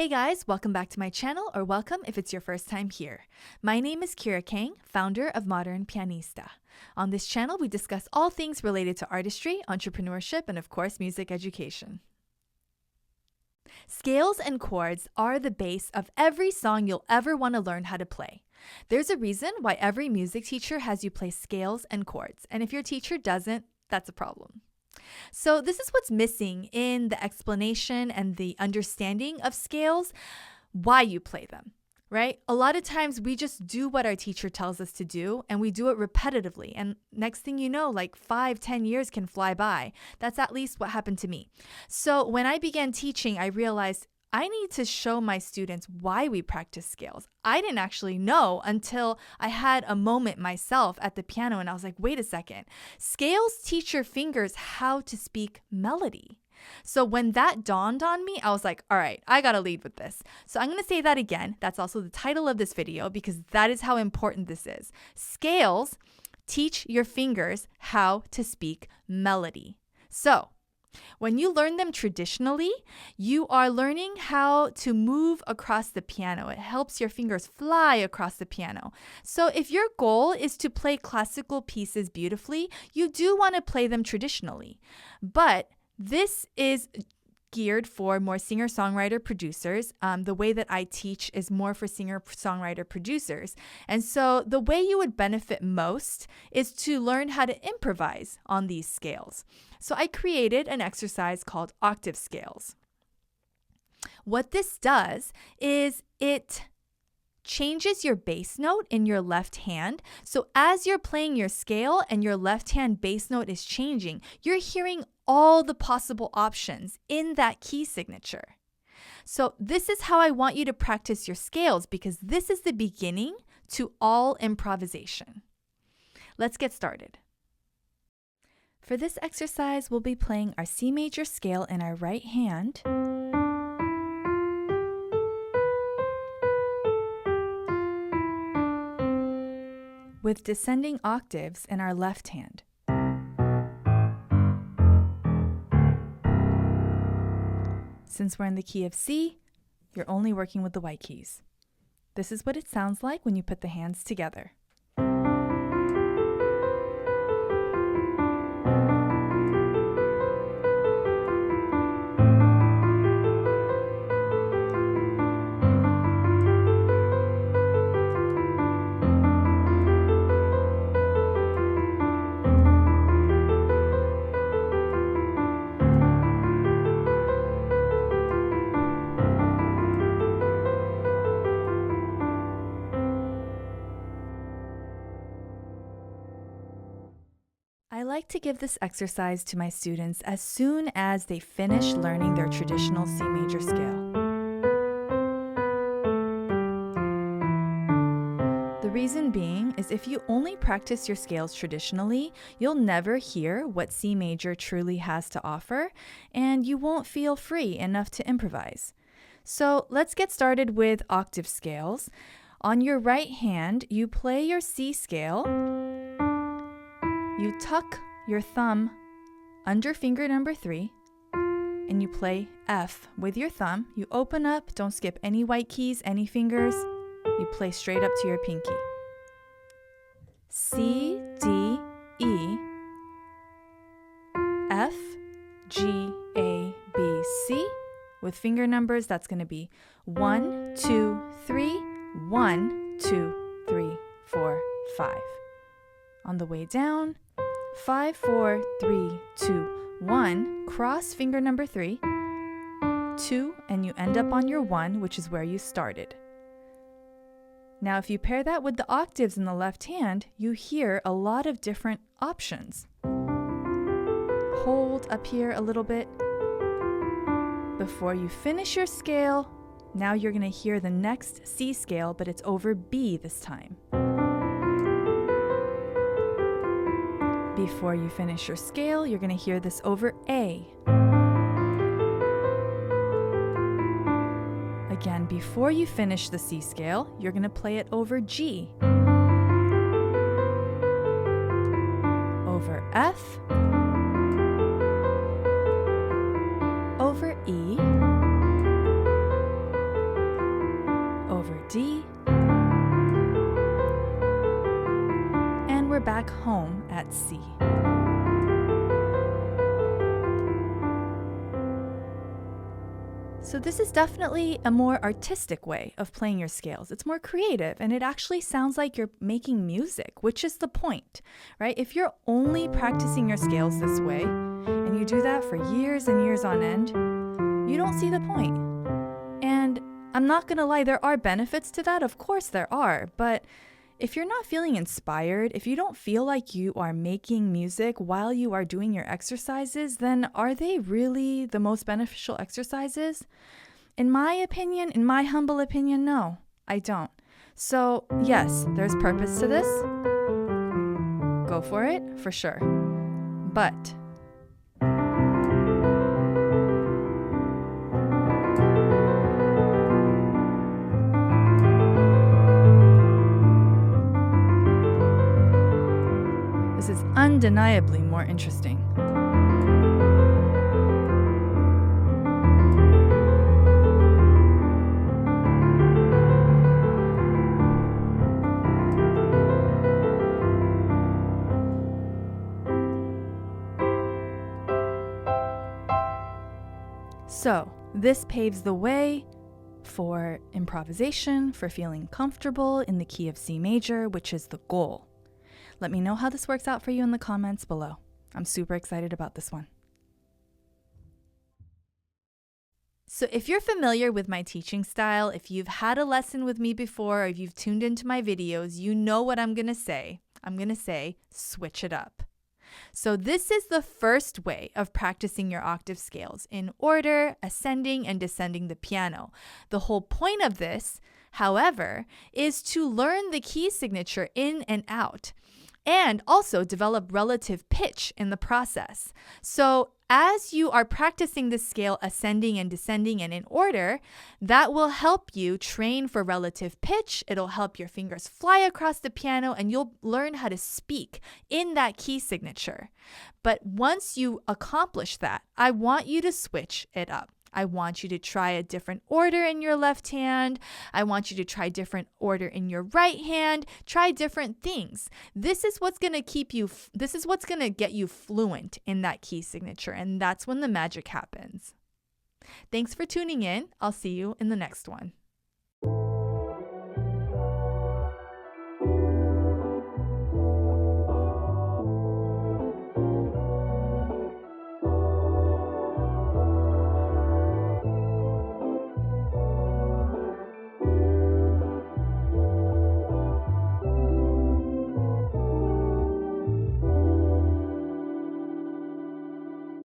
Hey guys, welcome back to my channel, or welcome if it's your first time here. My name is Kira Kang, founder of Modern Pianista. On this channel, we discuss all things related to artistry, entrepreneurship, and of course, music education. Scales and chords are the base of every song you'll ever want to learn how to play. There's a reason why every music teacher has you play scales and chords, and if your teacher doesn't, that's a problem. So this is what's missing in the explanation and the understanding of scales, why you play them, right? A lot of times we just do what our teacher tells us to do, and we do it repetitively. And next thing you know, like 5-10 years can fly by. That's at least what happened to me. So when I began teaching, I realized I need to show my students why we practice scales. I didn't actually know until I had a moment myself at the piano and I was like, wait a second. Scales teach your fingers how to speak melody. So when that dawned on me, I was like, all right, I gotta lead with this. So I'm gonna say that again. That's also the title of this video because that is how important this is. Scales teach your fingers how to speak melody. So when you learn them traditionally, you are learning how to move across the piano. It helps your fingers fly across the piano. So if your goal is to play classical pieces beautifully, you do want to play them traditionally. But this is geared for more singer-songwriter producers. The way that I teach is more for singer-songwriter producers. And so the way you would benefit most is to learn how to improvise on these scales. So I created an exercise called Octave scales. What this does is it changes your bass note in your left hand. So as you're playing your scale and your left hand bass note is changing, you're hearing all the possible options in that key signature. So this is how I want you to practice your scales because this is the beginning to all improvisation. Let's get started. For this exercise, we'll be playing our C major scale in our right hand, with descending octaves in our left hand. Since we're in the key of C, you're only working with the white keys. This is what it sounds like when you put the hands together. I like to give this exercise to my students as soon as they finish learning their traditional C major scale. The reason being is if you only practice your scales traditionally, you'll never hear what C major truly has to offer, and you won't feel free enough to improvise. So let's get started with octave scales. On your right hand, you play your C scale. You tuck your thumb under finger number 3 and you play F with your thumb. You open up, don't skip any white keys, any fingers. You play straight up to your pinky. C, D, E, F, G, A, B, C. With finger numbers, that's going to be 1, 2, 3, 1, 2, 3, 4, 5. On the way down, 5, 4, 3, 2, 1, cross finger number 3, 2, and you end up on your 1, which is where you started. Now, if you pair that with the octaves in the left hand, you hear a lot of different options. Hold up here a little bit. Before you finish your scale, now you're going to hear the next C scale, but it's over B this time. Before you finish your scale, you're going to hear this over A. Again, before you finish the C scale, you're going to play it over G, over F, over E, over D, and we're back home at C. So this is definitely a more artistic way of playing your scales. It's more creative, and it actually sounds like you're making music, which is the point, right? If you're only practicing your scales this way, and you do that for years and years on end, you don't see the point. And I'm not gonna lie, there are benefits to that. Of course there are, but if you're not feeling inspired, if you don't feel like you are making music while you are doing your exercises, then are they really the most beneficial exercises? In my opinion, in my humble opinion, no, I don't. So yes, there's purpose to this. Go for it, for sure. But this is undeniably more interesting. So, this paves the way for improvisation, for feeling comfortable in the key of C major, which is the goal. Let me know how this works out for you in the comments below. I'm super excited about this one. So if you're familiar with my teaching style, if you've had a lesson with me before, or if you've tuned into my videos, you know what I'm going to say. I'm going to say, switch it up. So this is the first way of practicing your octave scales in order, ascending and descending the piano. The whole point of this, however, is to learn the key signature in and out, and also develop relative pitch in the process. So as you are practicing the scale ascending and descending and in order, that will help you train for relative pitch. It'll help your fingers fly across the piano, and you'll learn how to speak in that key signature. But once you accomplish that, I want you to switch it up. I want you to try a different order in your left hand. I want you to try different order in your right hand. Try different things. This is what's going to get you fluent in that key signature, and that's when the magic happens. Thanks for tuning in. I'll see you in the next one.